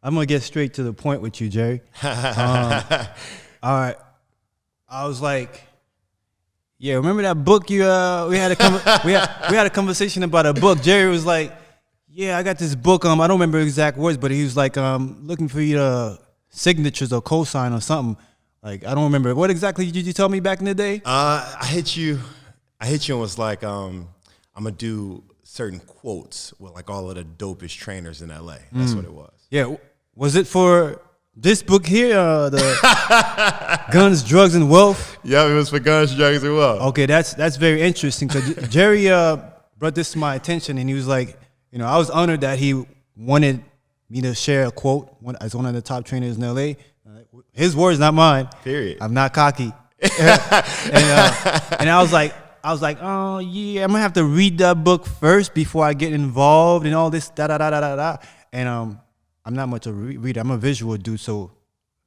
I'm gonna get straight to the point with you, Jerry. All right. I was like, yeah, remember that book we had a conversation about a book. Jerry was like, yeah, I got this book. I don't remember exact words, but he was like, looking for your signatures or cosign or something. Like, I don't remember. What exactly did you tell me back in the day? I hit you and was like, I'm gonna do certain quotes with like all of the dopest trainers in LA. That's what it was. Yeah. Was it for this book here, the Guns, Drugs, and Wealth? Yeah, it was for Guns, Drugs, and Wealth. Okay, that's very interesting because Jerry brought this to my attention, and he was like, I was honored that he wanted me to share a quote as one of the top trainers in LA. His words, not mine. Period. I'm not cocky. And I was like, oh yeah, I'm gonna have to read that book first before I get involved in all this da da da da da da. And I'm not much of a reader. I'm a visual dude. So,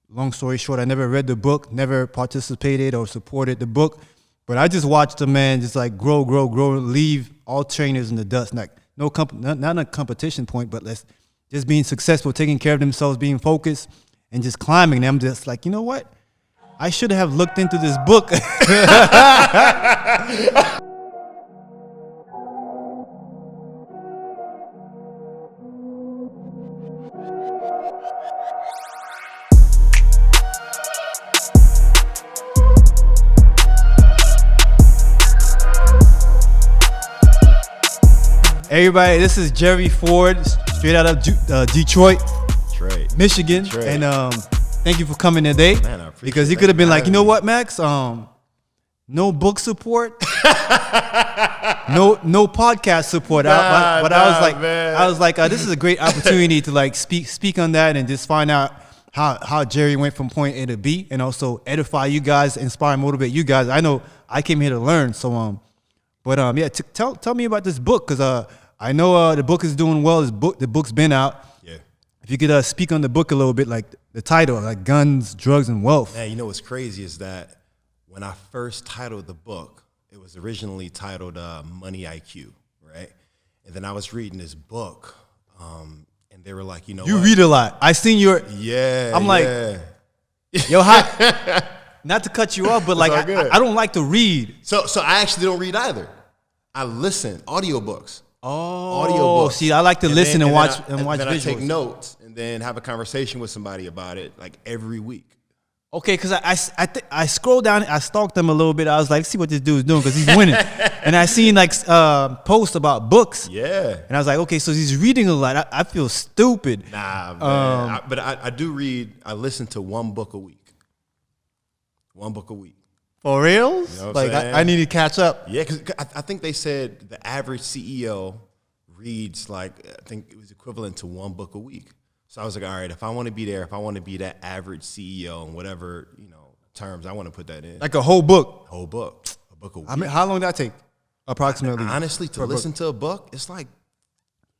long story short, I never read the book, never participated or supported the book, but I just watched the man just like grow, leave all trainers in the dust. Like not a competition point, but just being successful, taking care of themselves, being focused, and just climbing. And I'm just like, you know what? I should have looked into this book. Everybody, this is Jerry Ford, straight out of Detroit, Michigan. And thank you for coming today. Man, I appreciate it. Because you could have been like, you know what, Max? No book support, no podcast support. I was like, this is a great opportunity to like speak on that and just find out how Jerry went from point A to B, and also edify you guys, inspire, motivate you guys. I know I came here to learn, so yeah, tell me about this book, because I know the book is doing well. The book's been out. Yeah. If you could speak on the book a little bit, like the title, like Guns, Drugs, and Wealth. Man, you know what's crazy is that when I first titled the book, it was originally titled Money IQ, right? And then I was reading this book, and they were like, you what? Read a lot. I seen your. Yeah. I'm like, yo, not to cut you off, but like I don't like to read. So I actually don't read either. I listen, audiobooks. Oh, see, I like to listen and watch visuals. I take notes and then have a conversation with somebody about it, like every week. Okay, because I scrolled down, I stalked them a little bit. I was like, see what this dude is doing, because he's winning. And I seen like posts about books. Yeah. And I was like, okay, so he's reading a lot. I feel stupid. Nah, man. But I do read. I listen to one book a week. One book a week. For reals? You know like I need to catch up. Yeah, because I think they said the average CEO reads like, I think it was equivalent to one book a week. So I was like, all right, if I want to be there, if I want to be that average CEO in whatever terms, I want to put that in. Like a whole book. A book a week. I mean, how long did that take? Approximately. Honestly, to listen to a book, it's like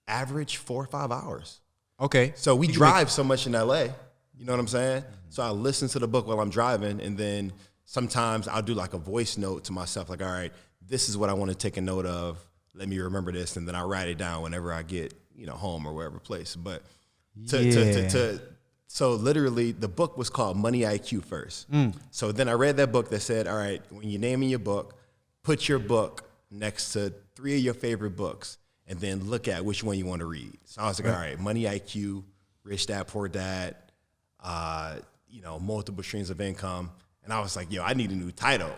average 4 or 5 hours. Okay. So we drive so much in LA. You know what I'm saying? So I listen to the book while I'm driving, and then sometimes I'll do like a voice note to myself, like, all right, this is what I want to take a note of. Let me remember this, and then I write it down whenever I get, home or wherever place. But so literally the book was called Money IQ first. So then I read that book that said, all right, when you're naming your book, put your book next to 3 of your favorite books, and then look at which one you want to read. So I was like, all right, Money IQ, Rich Dad, Poor Dad, multiple streams of income. And I was like, yo, I need a new title.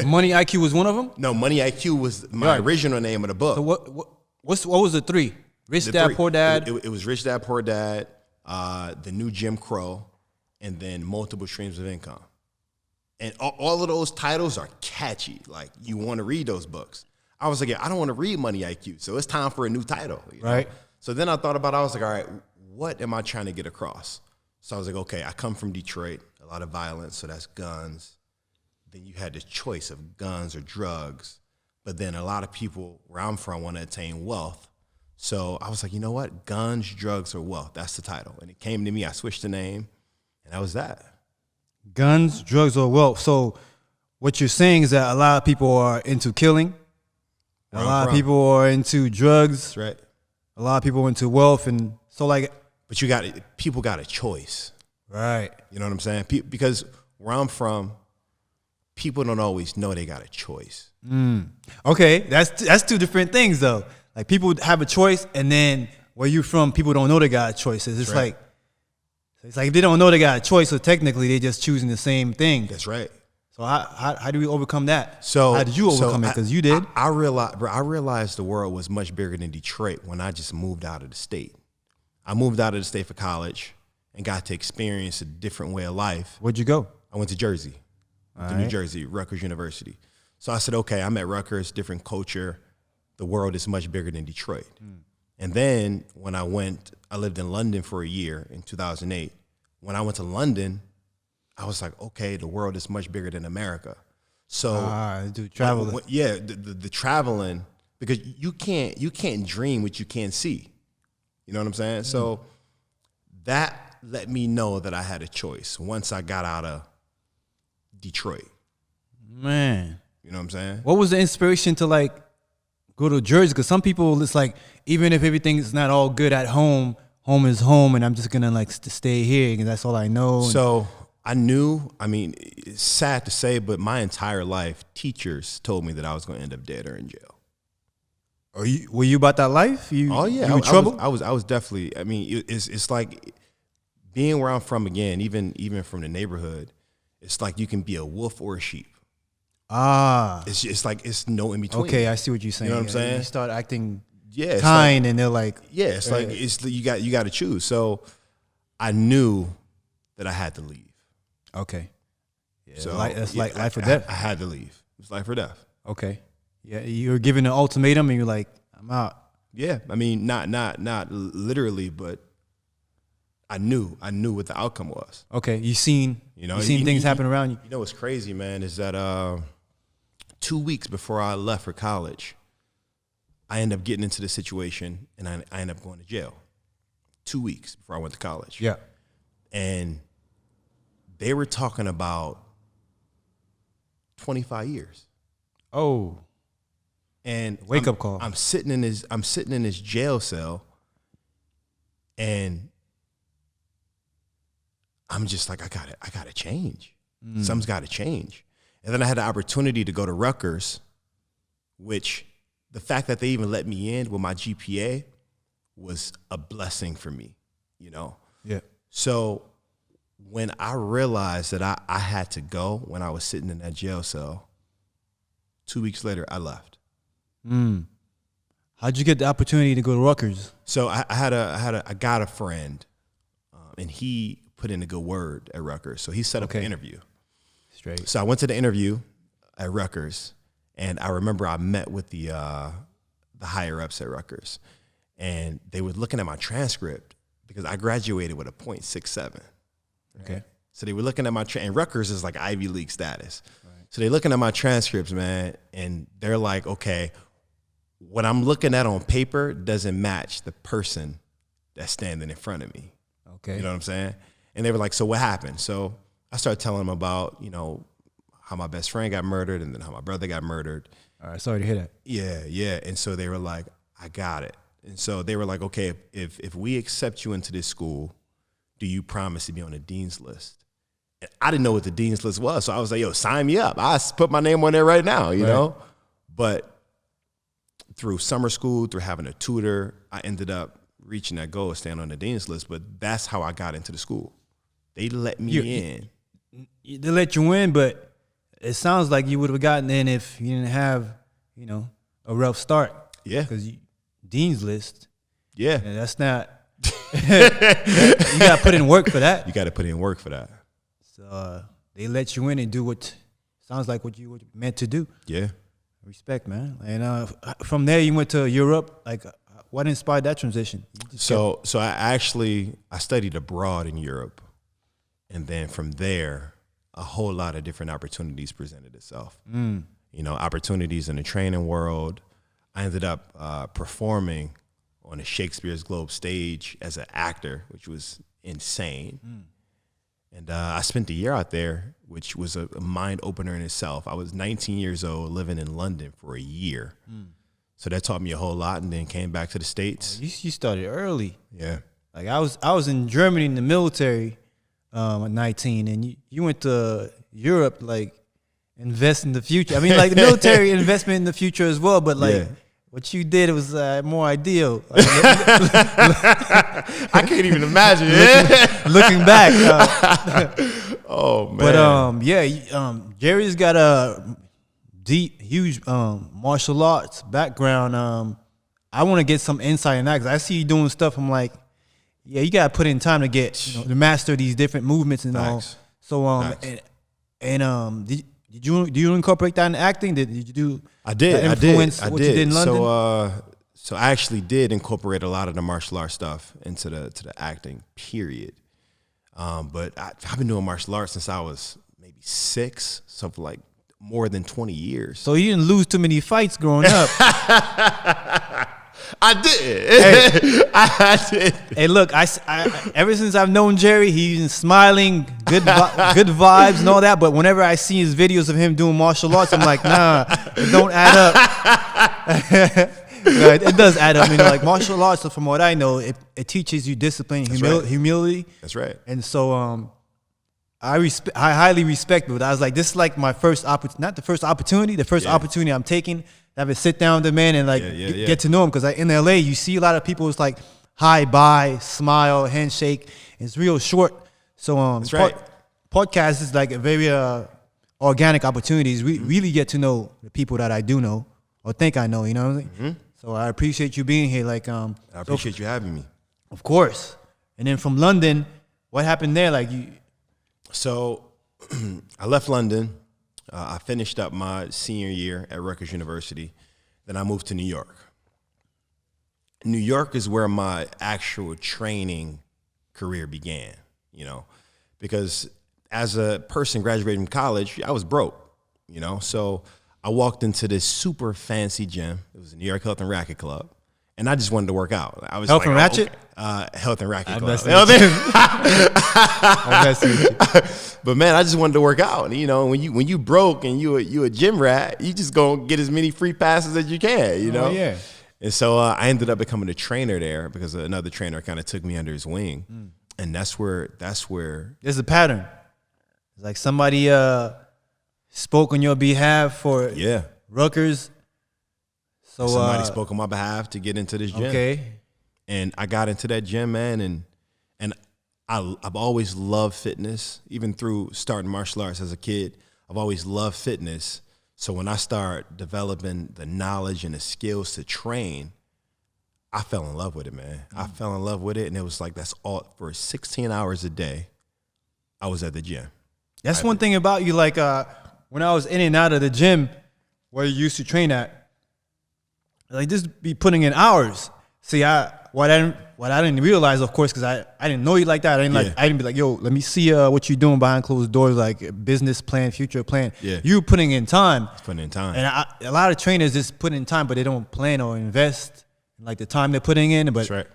Money IQ was one of them? No, Money IQ was my original name of the book. So what was the 3? Rich Dad, Poor Dad? It was Rich Dad, Poor Dad, The New Jim Crow, and then Multiple Streams of Income. And all of those titles are catchy. Like, you want to read those books. I was like, yeah, I don't want to read Money IQ, so it's time for a new title. Right. So then I thought about it. I was like, all right, what am I trying to get across? So I was like, okay, I come from Detroit, a lot of violence, so that's guns. Then you had the choice of guns or drugs. But then a lot of people where I'm from want to attain wealth. So I was like, you know what? Guns, drugs, or wealth. That's the title. And it came to me. I switched the name, and that was that. Guns, drugs, or wealth. So what you're saying is that a lot of people are into killing. A lot of people are into drugs. That's right. A lot of people into wealth. And so, like, But people got a choice. Right. You know what I'm saying? Because where I'm from, people don't always know they got a choice. Okay, that's two different things though. Like people have a choice, and then where you from, people don't know they got choices. It's right. it's like if they don't know they got a choice, so technically they just choosing the same thing. That's right. So how do we overcome that? So how did you overcome it? Because you did. I realized the world was much bigger than Detroit when I just moved out of the state. I moved out of the state for college and got to experience a different way of life. Where'd you go? I went to Jersey, New Jersey, Rutgers University. So I said, okay, I'm at Rutgers, different culture. The world is much bigger than Detroit. And then when I lived in London for a year in 2008. When I went to London, I was like, okay, the world is much bigger than America. So do traveling. The traveling, because you can't dream what you can't see. You know what I'm saying? So that let me know that I had a choice once I got out of Detroit. Man. You know what I'm saying? What was the inspiration to like go to Jersey? Because some people, it's like, even if everything's not all good at home, home is home, and I'm just gonna like stay here because that's all I know. So I knew, I mean, it's sad to say, but my entire life, teachers told me that I was gonna end up dead or in jail. Were you about that life? Oh yeah, you in trouble? I was definitely. I mean, it's like being where I'm from again. Even from the neighborhood, it's like you can be a wolf or a sheep. It's like it's no in between. Okay, I see what you're saying. You know what I'm saying? You start acting kind, and they're like, it's like you got to choose. So I knew that I had to leave. Okay. Yeah, So that's like life or death. I had to leave. It's life or death. Okay. Yeah, you were given an ultimatum, and you're like, I'm out. Yeah, I mean, not literally, but I knew what the outcome was. Okay, you seen things happen around you. You know what's crazy, man, is that 2 weeks before I left for college, I ended up getting into the situation, and I ended up going to jail. 2 weeks before I went to college. Yeah, and they were talking about 25 years. Oh. And wake up call. I'm sitting in this jail cell, and I'm just like, I gotta change. Something's gotta change. And then I had the opportunity to go to Rutgers, which the fact that they even let me in with my GPA was a blessing for me, you know? Yeah. So when I realized that I had to go when I was sitting in that jail cell, 2 weeks later, I left. How'd you get the opportunity to go to Rutgers? So I got a friend, and he put in a good word at Rutgers. So he set up an interview. Straight. So I went to the interview at Rutgers, and I remember I met with the higher ups at Rutgers, and they were looking at my transcript because I graduated with a .67. Right? Okay. So they were looking at my and Rutgers is like Ivy League status. Right. So they're looking at my transcripts, man, and they're like, okay, what I'm looking at on paper doesn't match the person that's standing in front of me. Okay. You know what I'm saying? And they were like, so what happened? So I started telling them about, you know, how my best friend got murdered and then how my brother got murdered. All right, sorry to hear that. Yeah. And so they were like, I got it. And so they were like, okay, if we accept you into this school, do you promise to be on the dean's list? And I didn't know what the dean's list was. So I was like, yo, sign me up. I put my name on there right now, you know? But through summer school, through having a tutor, I ended up reaching that goal of staying on the dean's list. But that's how I got into the school. They let me in. They let you in, but it sounds like you would have gotten in if you didn't have, you know, a rough start. Yeah. Because dean's list. Yeah. That's not. You got to put in work for that. You got to put in work for that. So they let you in and do what sounds like what you were meant to do. Yeah. Respect, man. And from there, you went to Europe. Like, what inspired that transition? So I studied abroad in Europe. And then from there, a whole lot of different opportunities presented itself. You know, opportunities in the training world. I ended up performing on a Shakespeare's Globe stage as an actor, which was insane. And I spent a year out there, which was a mind opener in itself. I was 19 years old, living in London for a year. So that taught me a whole lot, and then came back to the States. You started early. Yeah. Like I was in Germany in the military at 19, and you went to Europe, like invest in the future. I mean, like the military investment in the future as well, but like what you did was more ideal. Like, I can't even imagine it. looking back. Oh man. But Jerry's got a deep, huge martial arts background. I want to get some insight in that because I see you doing stuff. I'm like, yeah, you gotta put in time to get to master these different movements and all. So do you incorporate that in acting? Did you do? I did. Influence I what you did in London? So I actually did incorporate a lot of the martial arts stuff into the acting. Period. But I've been doing martial arts since I was maybe 6, so for like more than 20 years. So you didn't lose too many fights growing up. I did. Hey. I did. Hey, look, I ever since I've known Jerry, he's been smiling, good vibes and all that. But whenever I see his videos of him doing martial arts, I'm like, nah, it don't add up. It does add up. I mean, like martial arts, from what I know, it teaches you discipline, humility. That's right. And so I highly respect it. But I was like, this is like my first opportunity, not the first opportunity, the first opportunity I'm taking. Have a sit down with the man and like get to know him, because like in LA you see a lot of people, it's like hi, bye, smile, handshake. It's real short. So that's right. Podcast is like a very organic opportunities. We really get to know the people that I do know or think I know. You know what I'm saying? Mm-hmm. So I appreciate you being here. Like I appreciate you having me. Of course. And then from London, what happened there? Like you. So I left London. I finished up my senior year at Rutgers University. Then I moved to New York. New York is where my actual training career began, you know, because as a person graduating from college, I was broke, you know. So I walked into this super fancy gym. It was a New York Health and Racket Club. And I just wanted to work out. I was Health and Ratchet? Health and Racket Club. But man, I just wanted to work out. And, you know, when you broke and you a gym rat, you just gonna get as many free passes as you can, you know? Oh, yeah. And so I ended up becoming a trainer there because another trainer kind of took me under his wing. And that's where there's a pattern. It's like somebody spoke on your behalf for Rutgers. So somebody spoke on my behalf to get into this gym. Okay. And I got into that gym, man, and I've always loved fitness. Even through starting martial arts as a kid, I've always loved fitness. So when I start developing the knowledge and the skills to train, I fell in love with it, man. I fell in love with it, and it was like that's all for 16 hours a day. I was at the gym. That's one thing about you. Like when I was in and out of the gym where you used to train at, like just be putting in hours. See, what I didn't realize, of course, because I didn't know you like that. I didn't be like, yo, let me see what you're doing behind closed doors, like business plan, future plan. Yeah. You putting in time. Putting in time. And a lot of trainers just put in time, but they don't plan or invest in like the time they're putting in. But that's right.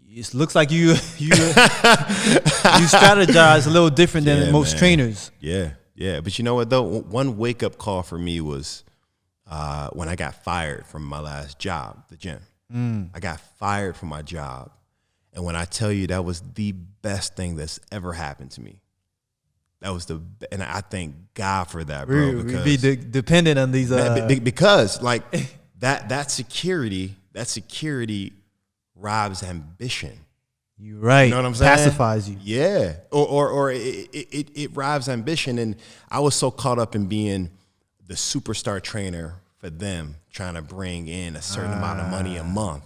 It looks like you strategize a little different than most trainers. Yeah. But you know what though? One wake up call for me was when I got fired from my last job, the gym. I got fired from my job. And when I tell you that was the best thing that's ever happened to me, and I thank God for that, bro. Because we be dependent on these. Because like that security robs ambition. You're right. You know what I'm saying? Pacifies you. Yeah. Or it robs ambition. And I was so caught up in being the superstar trainer for them, trying to bring in a certain amount of money a month.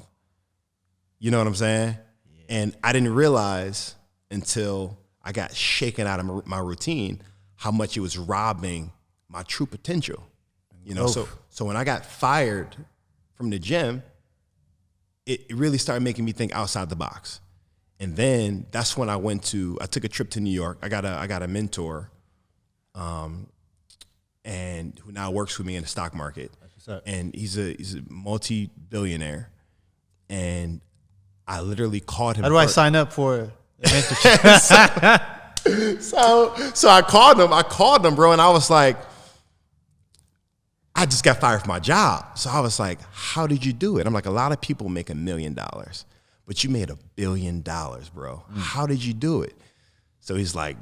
You know what I'm saying? Yeah. And I didn't realize until I got shaken out of my routine how much it was robbing my true potential. You know, so when I got fired from the gym, it really started making me think outside the box. And then that's when I took a trip to New York. I got a mentor, and who now works with me in the stock market. And he's a multi-millionaire. And I literally called him. How do I sign up for a mentorship? So I called him, bro, and I was like, I just got fired from my job. So I was like, how did you do it? I'm like, a lot of people make $1 million, but you made $1 billion, bro. How did you do it? So he's like,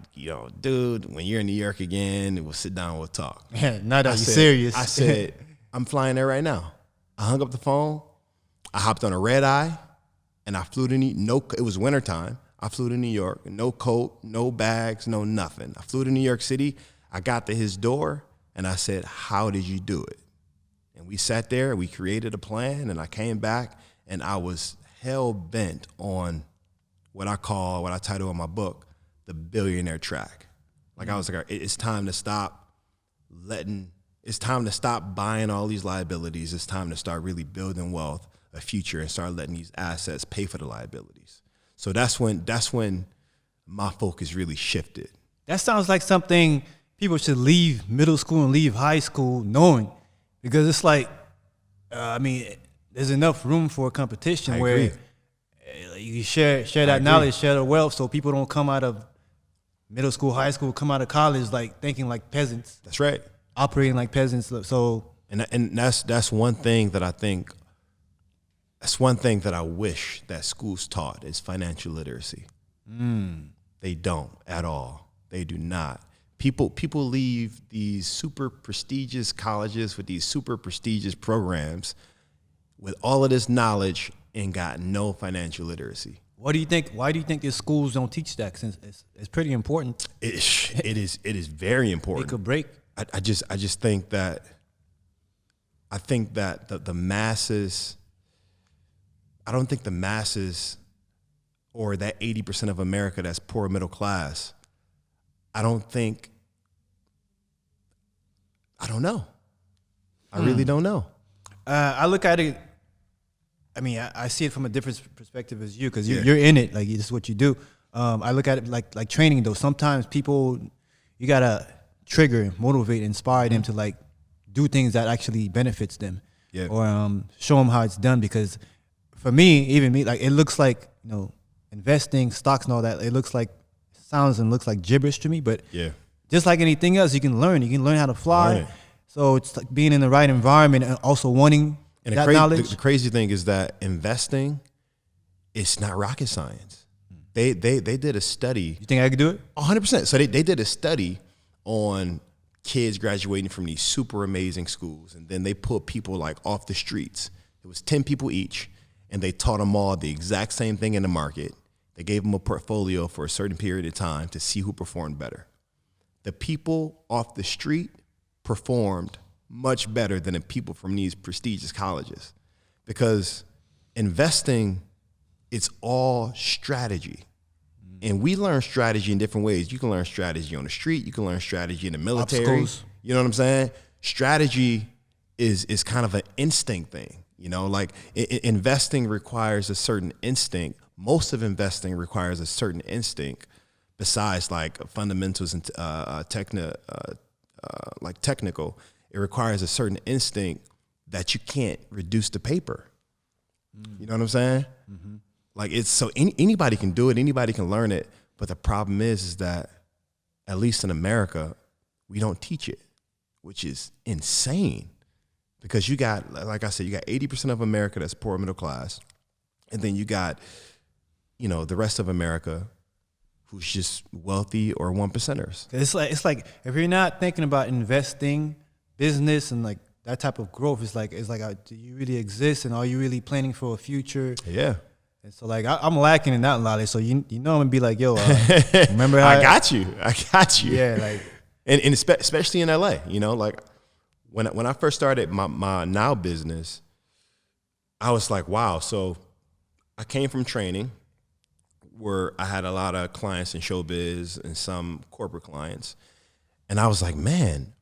dude, when you're in New York again, we'll sit down, we'll talk. Now that you're serious. I said, I'm flying there right now. I hung up the phone. I hopped on a red eye, and I flew to it was wintertime. I flew to New York, no coat, no bags, no nothing. I flew to New York City. I got to his door, and I said, how did you do it? And we sat there, we created a plan, and I came back, and I was hell-bent on what I title in my book, the billionaire track. Like I was like, it's time to stop buying all these liabilities. It's time to start really building wealth, a future, and start letting these assets pay for the liabilities. So that's when my focus really shifted. That sounds like something people should leave middle school and leave high school knowing, because it's like, there's enough room for competition where you share that knowledge, share the wealth, so people don't come out of middle school, high school, come out of college like thinking like peasants. That's right. Operating like peasants. So and that's one thing that I think. That's one thing that I wish that schools taught is financial literacy. They don't at all. They do not. People leave these super prestigious colleges with these super prestigious programs with all of this knowledge and got no financial literacy. What do you think? Why do you think your schools don't teach that? Since it's pretty important. It is very important. Make or break. I just think that the masses. I don't think the masses, or that 80% of America that's poor middle class. I don't know. I really don't know. I look at it. I see it from a different perspective as you, because you're in it. Like, this is what you do. I look at it like training, though. Sometimes people, you gotta trigger, motivate, inspire them to like do things that actually benefits them, or show them how it's done. Because for me, like, it looks like, investing, stocks and all that. It sounds and looks like gibberish to me. But just like anything else, you can learn. You can learn how to fly. Right. So it's like being in the right environment and also wanting. And knowledge. The crazy thing is that investing, it's not rocket science. They did a study. You think I could do it? 100%. So they did a study on kids graduating from these super amazing schools, and then they put people like off the streets. It was 10 people each, and they taught them all the exact same thing in the market. They gave them a portfolio for a certain period of time to see who performed better. The people off the street performed much better than the people from these prestigious colleges, because investing, it's all strategy. And we learn strategy in different ways. You can learn strategy on the street. You can learn strategy in the military. Obstacles. You know what I'm saying? Strategy is kind of an instinct thing. Like investing requires a certain instinct. Most of investing requires a certain instinct, besides like fundamentals and technical. It requires a certain instinct that you can't reduce to paper. You know what I'm saying? Mm-hmm. Like, it's so anybody can do it. Anybody can learn it. But the problem is that, at least in America, we don't teach it, which is insane. Because you got, like I said, you got 80% of America that's poor middle class. And then you got, the rest of America who's just wealthy or one percenters. It's like if you're not thinking about investing, business, and like that type of growth, it's like do you really exist, and are you really planning for a future? Yeah. And so like I'm lacking in that knowledge. So I'm gonna be like, yo, remember how I got you. Yeah, like, and especially in LA, like when I first started my now business, I was like, wow. So I came from training, where I had a lot of clients in showbiz and some corporate clients, and I was like, man.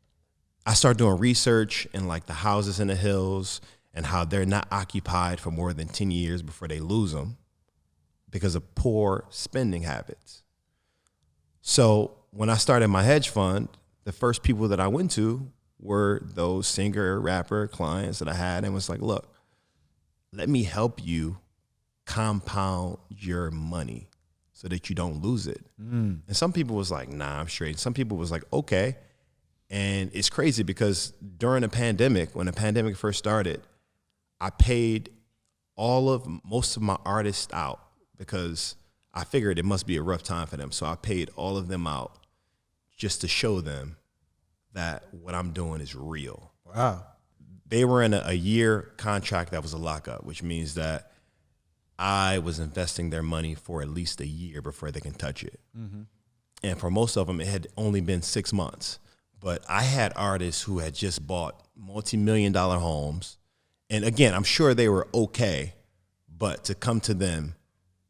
I started doing research in like the houses in the hills and how they're not occupied for more than 10 years before they lose them because of poor spending habits. So when I started my hedge fund, the first people that I went to were those singer, rapper clients that I had, and was like, look, let me help you compound your money so that you don't lose it. And some people was like, nah, I'm straight. Some people was like, okay. And it's crazy because during the pandemic, when the pandemic first started, I paid most of my artists out because I figured it must be a rough time for them. So I paid all of them out just to show them that what I'm doing is real. Wow. They were in a year contract that was a lockup, which means that I was investing their money for at least a year before they can touch it. Mm-hmm. And for most of them, it had only been 6 months. But I had artists who had just bought multi-million-dollar homes. And again, I'm sure they were okay, but to come to them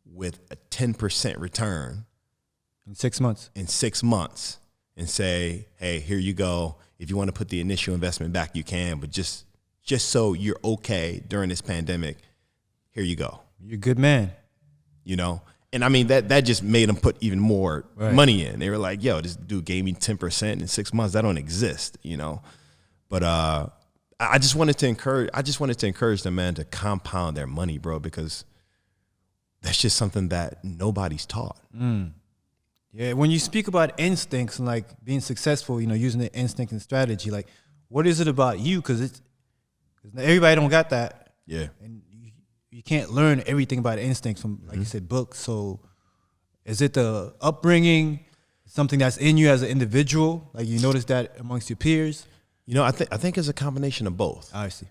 with a 10% return in 6 months and say, hey, here you go. If you want to put the initial investment back, you can, but just so you're okay during this pandemic, here you go. You're a good man. You know? And I mean, that just made them put even more money in. They were like, yo, this dude gave me 10% in 6 months. That don't exist, you know? But I just wanted to encourage them, man, to compound their money, bro, because that's just something that nobody's taught. Yeah, when you speak about instincts and like being successful, you know, using the instinct and strategy, like what is it about you? Because everybody don't got that. Yeah. And you can't learn everything about instincts from, like you said, books. So is it the upbringing, something that's in you as an individual? Like you notice that amongst your peers? You know, I think it's a combination of both. I see.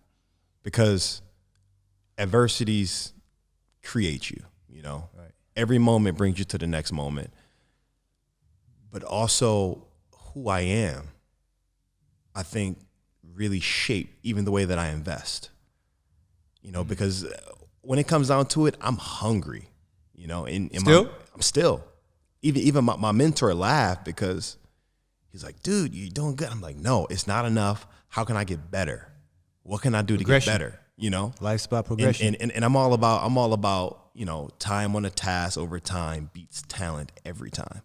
Because adversities create you, you know. Right. Every moment brings you to the next moment. But also who I am, I think really shape even the way that I invest. You know, because when it comes down to it, I'm hungry, you know. I'm still. Even my mentor laughed because he's like, dude, you're doing good. I'm like, no, it's not enough. How can I get better? What can I do to get better? You know? Life's about progression. And I'm all about, you know, time on a task over time beats talent every time.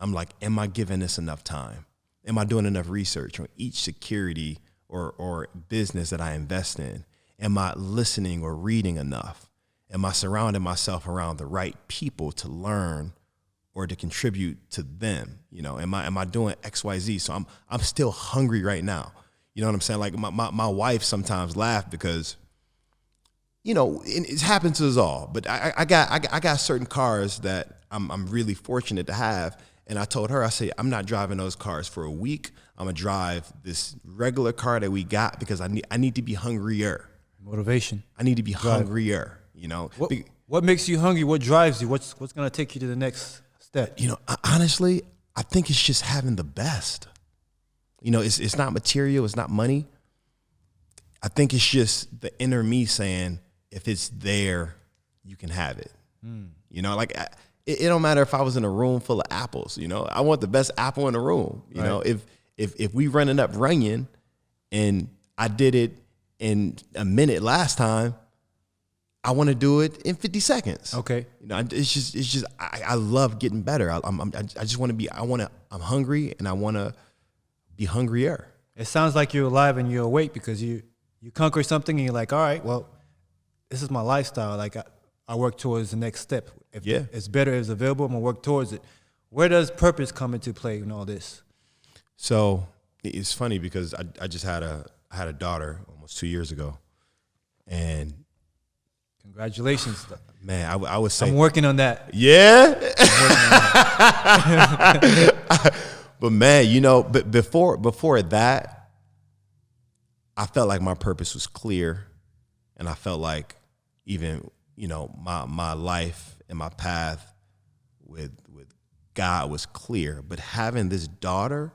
I'm like, am I giving this enough time? Am I doing enough research on each security or business that I invest in? Am I listening or reading enough? Am I surrounding myself around the right people to learn or to contribute to them? You know, am I doing X, Y, Z? So I'm still hungry right now. You know what I'm saying? Like my wife sometimes laugh because, you know, it happens to us all. But I got certain cars that I'm really fortunate to have. And I told her, I said, I'm not driving those cars for a week. I'm gonna drive this regular car that we got because I need to be hungrier. Motivation. I need to be hungrier. You know, what makes you hungry? What drives you? What's gonna take you to the next step? You know, honestly, I think it's just having the best. You know, it's not material, it's not money. I think it's just the inner me saying, if it's there, you can have it. You know, like it don't matter if I was in a room full of apples. You know, I want the best apple in the room. You know, if we running up Runyon, and I did it in a minute last time, I want to do it in 50 seconds. Okay. You know, it's just I love getting better. I just want to be. I'm hungry, and I want to be hungrier. It sounds like you're alive and you're awake because you conquer something and you're like, all right, well, this is my lifestyle. Like I work towards the next step. If it's better, it's available, I'm gonna work towards it. Where does purpose come into play in all this? So it's funny because I just had a daughter almost 2 years ago, and congratulations, man. I would say I'm working on that. Yeah. But man, you know, but before that, I felt like my purpose was clear, and I felt like even, you know, my life and my path with God was clear. But having this daughter,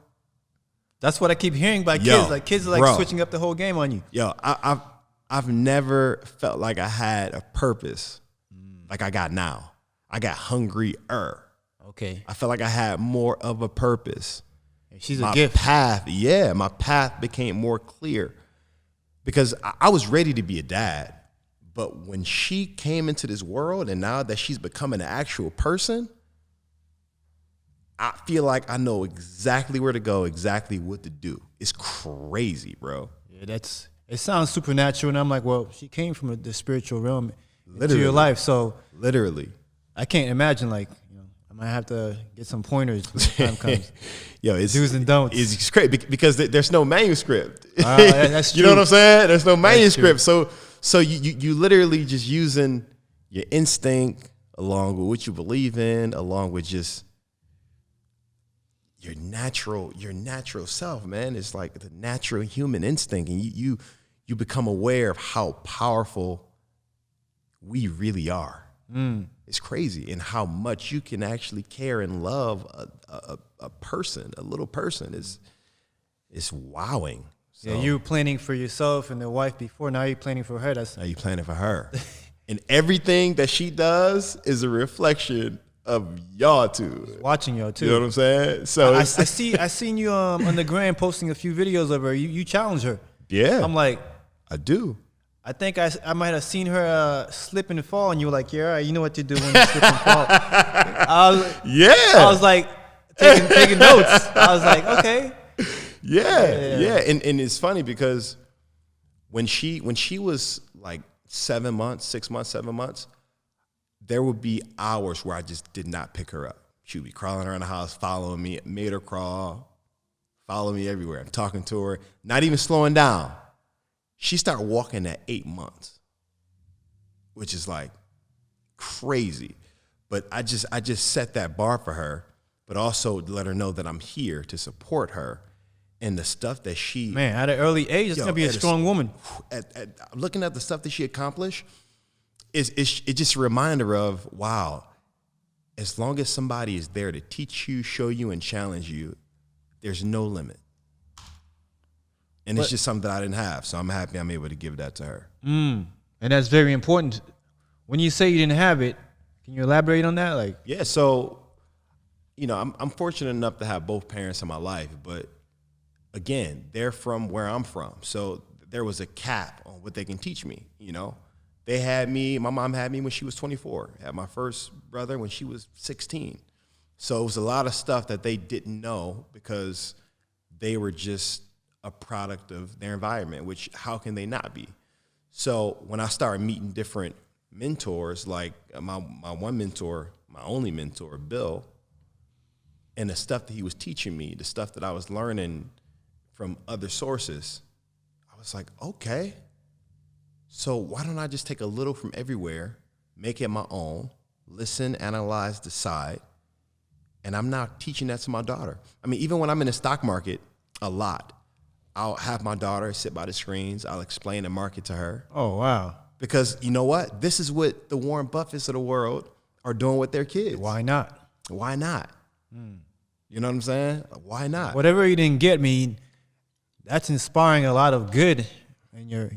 that's what I keep hearing by kids. Like kids are like switching up the whole game on you. Yo, I've never felt like I had a purpose like I got now. I got hungrier. Okay. I felt like I had more of a purpose. She's a gift. My path became more clear because I was ready to be a dad. But when she came into this world and now that she's becoming an actual person, I feel like I know exactly where to go, exactly what to do. It's crazy, bro. Yeah, it sounds supernatural. And I'm like, well, she came from the spiritual realm into your life. So literally, I can't imagine, like, you know, I might have to get some pointers when the time comes. Yo, it's do's and don'ts. It's great because there's no manuscript. That's true. You know what I'm saying? There's no manuscript. So So you literally just using your instinct along with what you believe in, along with just your natural self, man. It's like the natural human instinct, and you become aware of how powerful we really are. It's crazy, and how much you can actually care and love a person, a little person. It's wowing. So, Yeah, you were planning for yourself and the wife before. Now you're planning for her. now you're planning for her, and everything that she does is a reflection of y'all two. Watching y'all too. You know what I'm saying? So I seen you on the gram posting a few videos of her. You challenge her. yeah, I'm like, I do. I think I might have seen her slip and fall, and you were like, yeah, all right, you know what to do when you slip and fall. I was like taking notes. I was like, okay. Yeah. And it's funny because when she was like 7 months, 6 months, 7 months, there would be hours where I just did not pick her up. She would be crawling around the house, following me, made her crawl, follow me everywhere. I'm talking to her, not even slowing down. She started walking at 8 months, which is like crazy. But I just set that bar for her, but also let her know that I'm here to support her. And the stuff that she... Man, at an early age, it's going to be a strong woman. Looking at the stuff that she accomplished, it's just a reminder of, wow, as long as somebody is there to teach you, show you, and challenge you, there's no limit. And it's just something that I didn't have. So I'm happy I'm able to give that to her. And that's very important. When you say you didn't have it, can you elaborate on that? Like, yeah, so, you know, I'm fortunate enough to have both parents in my life, but again, they're from where I'm from. So there was a cap on what they can teach me, you know. They had me, my mom had me when she was 24. Had my first brother when she was 16. So it was a lot of stuff that they didn't know because they were just a product of their environment, which how can they not be? So when I started meeting different mentors, like my one mentor, my only mentor, Bill, and the stuff that he was teaching me, the stuff that I was learning from other sources, I was like, okay, so why don't I just take a little from everywhere, make it my own, listen, analyze, decide, and I'm now teaching that to my daughter. I mean, even when I'm in the stock market a lot, I'll have my daughter sit by the screens, I'll explain the market to her. oh, wow. Because you know what? This is what the Warren Buffetts of the world are doing with their kids. Why not? Why not? You know what I'm saying? Why not? Whatever you didn't get me, that's inspiring a lot of good in your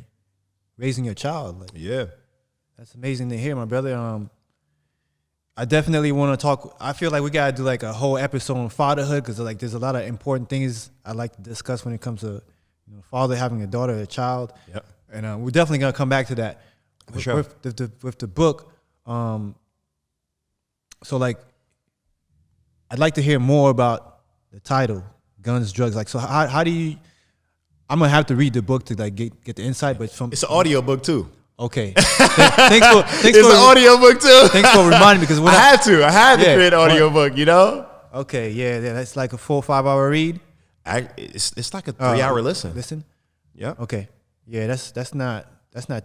raising your child. Like, Yeah. that's amazing to hear, my brother. I definitely want to talk. I feel like we gotta do like a whole episode on fatherhood because like there's a lot of important things I like to discuss when it comes to father having a daughter, a child. Yep. And we're definitely gonna come back to that. For sure. With the book. So like, I'd like to hear more about the title, Guns, Drugs. Like, so how do you? I'm gonna have to read the book to like get the insight, but from It's an audio book too. okay. Thanks It's an audio book too. Thanks for reminding me because when I had to create an audio book, you know? Okay, yeah, that's like a 4 or 5 hour read. It's like a 3-hour listen. Listen. Yeah. Okay. Yeah, that's not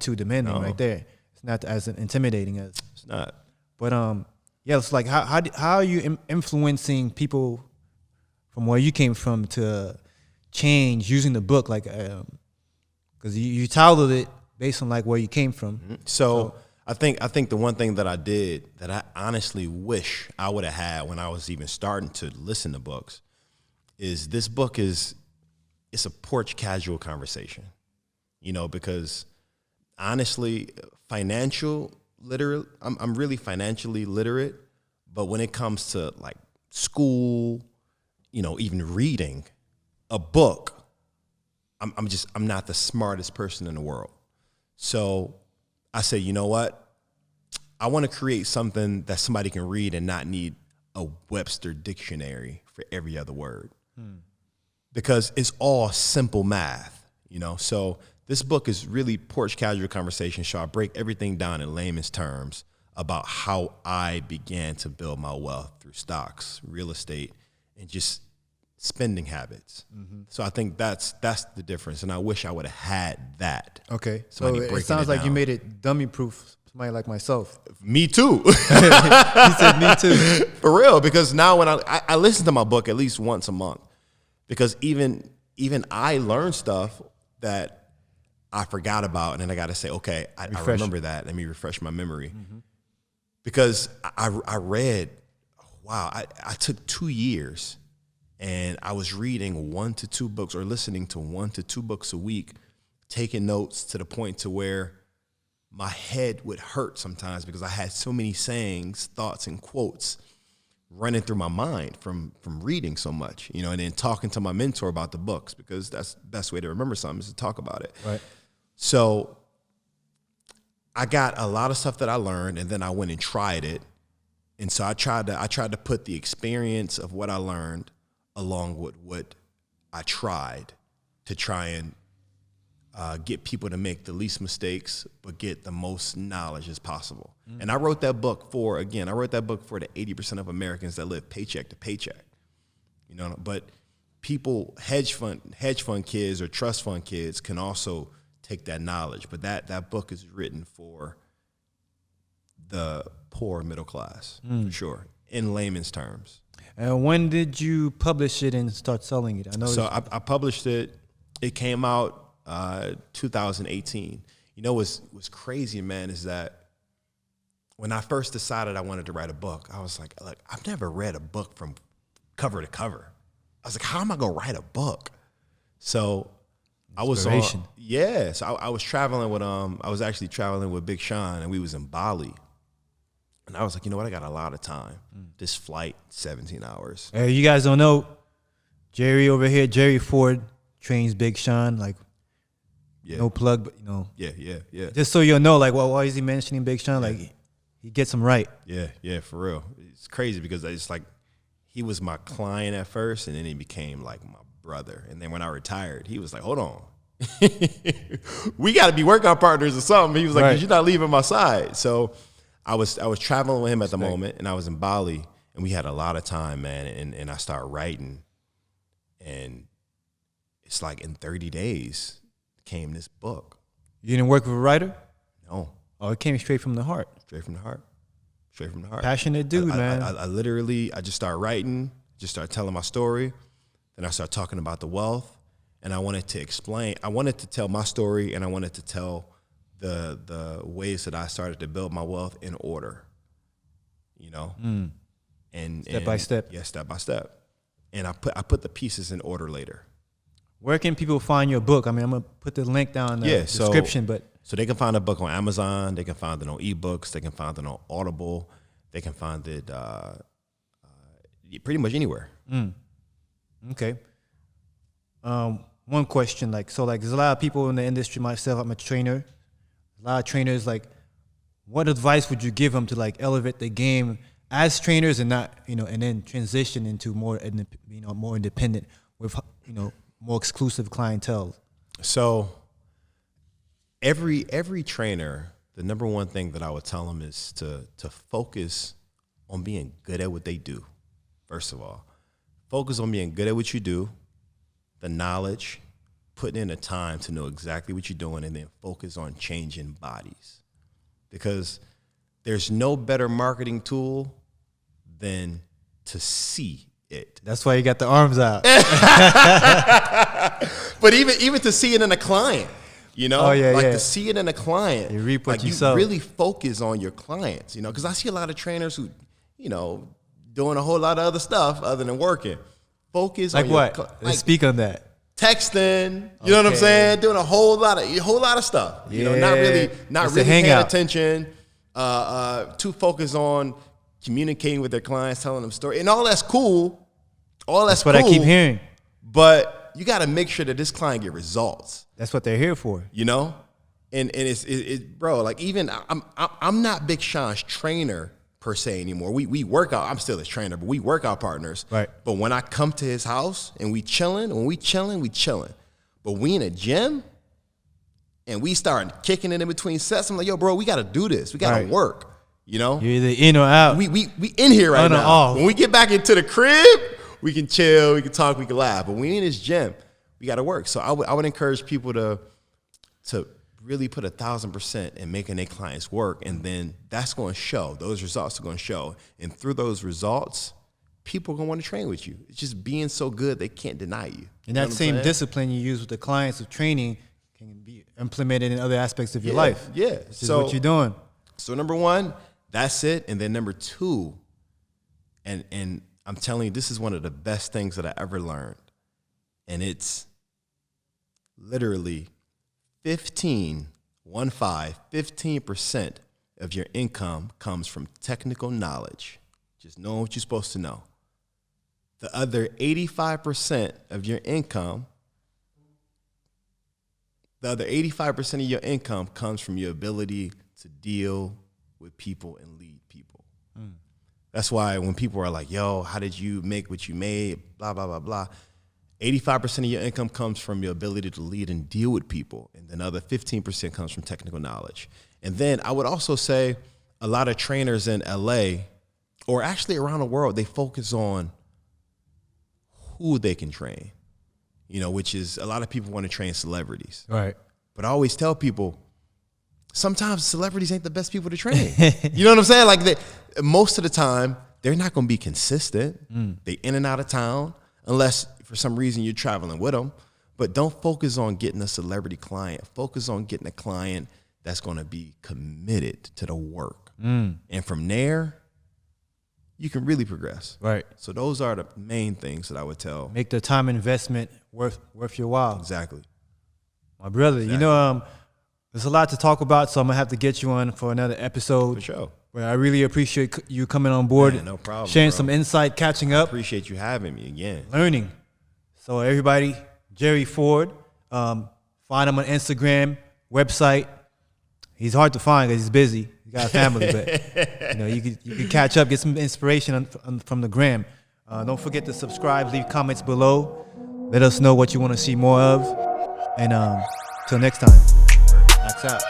too demanding right there. It's not as intimidating as. It's not. But yeah, it's like how are you influencing people from where you came from to change using the book, like because you titled it based on like where you came from. So I think the one thing that I did that I honestly wish I would have had when I was even starting to listen to books is this book it's a porch casual conversation, you know, because honestly, I'm really financially literate, but when it comes to like school, you know, even reading a book, I'm not the smartest person in the world. So I say, you know what? I want to create something that somebody can read and not need a Webster dictionary for every other word. Because it's all simple math, you know? So this book is really porch casual conversation. So I break everything down in layman's terms about how I began to build my wealth through stocks, real estate, and just spending habits. So I think that's the difference, and I wish I would have had that. Okay, so Somebody it breaking sounds it like you down. made it dummy proof. Somebody like myself. Me too. He said me too. For real, because now when I listen to my book at least once a month, because even I learn stuff that I forgot about, and then I got to say, okay, I remember that. Let me refresh my memory. Because I read, wow, I took 2 years, and I was reading 1 to 2 books or listening to 1 to 2 books a week, taking notes to the point to where my head would hurt sometimes because I had so many sayings, thoughts, and quotes running through my mind from reading so much, and then talking to my mentor about the books, because that's the best way to remember something is to talk about it. Right. So I got a lot of stuff that I learned, and then I went and tried it. And so I tried to put the experience of what I learned along with what I tried to try and get people to make the least mistakes, but get the most knowledge as possible. And I wrote that book for the 80% of Americans that live paycheck to paycheck. But people, hedge fund kids or trust fund kids can also take that knowledge. But that book is written for the poor middle class, for sure, in layman's terms. And when did you publish it and start selling it? I know. So I published it. It came out 2018. What's crazy, man, is that when I first decided I wanted to write a book, I was like, I've never read a book from cover to cover. I was like, how am I gonna write a book? So I was so I was traveling with I was actually traveling with Big Sean, and we was in Bali. And I was like, you know what? I got a lot of time. This flight, 17 hours. Hey, you guys don't know, Jerry over here, Jerry Ford trains Big Sean. No plug, but Yeah. Just so you'll know, why is he mentioning Big Sean? He gets him right. Yeah, for real. It's crazy because it's like he was my client at first, and then he became like my brother. And then when I retired, he was like, hold on. We got to be workout partners or something. He was like, 'Cause you're not leaving my side. So I was traveling with him at the moment, and I was in Bali, and we had a lot of time, man. And I started writing, and it's like in 30 days came this book. You didn't work with a writer? No. Oh, it came straight from the heart. Straight from the heart. Passionate dude, man. I just started writing, just started telling my story. Then I started talking about the wealth, and I wanted to tell my story, and I wanted to tell the ways that I started to build my wealth in order, and step by step. Yeah, step by step. And I put the pieces in order later. Where can people find your book? I mean, I'm gonna put the link down in the description, so they can find a book on Amazon. They can find it on ebooks. They can find it on Audible. They can find it pretty much anywhere. Okay. One question, there's a lot of people in the industry. Myself, I'm a trainer. A lot of trainers, what advice would you give them to elevate the game as trainers and not, and then transition into more, more independent with, more exclusive clientele? So every trainer, the number one thing that I would tell them is to focus on being good at what they do. First of all, focus on being good at what you do, the knowledge, putting in the time to know exactly what you're doing, and then focus on changing bodies. Because there's no better marketing tool than to see it. That's why you got the arms out. But even to see it in a client, to see it in a client, you reap what you you sow. really focus on your clients, because I see a lot of trainers who, doing a whole lot of other stuff other than working. Focus on what? Let's speak on that. Texting, you know what I'm saying? Doing a whole lot of stuff. Yeah. Not really paying attention. Too focused on communicating with their clients, telling them stories, and all that's cool. That's what I keep hearing. But you got to make sure that this client get results. That's what they're here for. And it's bro. Even I'm not Big Sean's trainer per se anymore. We work out. I'm still his trainer, but we workout partners. Right. But when I come to his house and we chilling. But we in a gym and we start kicking it in between sets. I'm like, yo, bro, we got to do this. We got to work. You're either in or out. We in here right now. Off. When we get back into the crib, we can chill, we can talk, we can laugh. But when we in this gym, we got to work. So I would encourage people to really put 1,000% in making their clients work, and then that's going to show. Those results are going to show, and through those results, people are going to want to train with you. It's just being so good they can't deny you. And that same discipline you use with the clients of training can be implemented in other aspects of your life. Yeah. So what you're doing. So number one, that's it. And then number two, and I'm telling you, this is one of the best things that I ever learned. And it's literally 15% of your income comes from technical knowledge. Just knowing what you're supposed to know. The other 85% of your income, comes from your ability to deal with people and lead people. That's why when people are like, yo, how did you make what you made? Blah, blah, blah, blah. 85% of your income comes from your ability to lead and deal with people. And then other 15% comes from technical knowledge. And then I would also say a lot of trainers in LA, or actually around the world, they focus on who they can train, which is a lot of people want to train celebrities. Right. But I always tell people, sometimes celebrities ain't the best people to train. You know what I'm saying? Like most of the time, they're not going to be consistent. They in and out of town, unless for some reason you're traveling with them. But don't focus on getting a celebrity client. Focus on getting a client that's going to be committed to the work. And from there, you can really progress. Right. So those are the main things that I would tell. Make the time investment worth your while. Exactly. My brother, there's a lot to talk about, so I'm going to have to get you on for another episode. For sure. Where I really appreciate you coming on board. No problem. Sharing some insight, catching up. Appreciate you having me again. Learning. So everybody, Jerry Ford, find him on Instagram, website. He's hard to find because he's busy. He's got a family, but you can catch up, get some inspiration from the gram. Don't forget to subscribe, leave comments below. Let us know what you want to see more of. And till next time, Max out.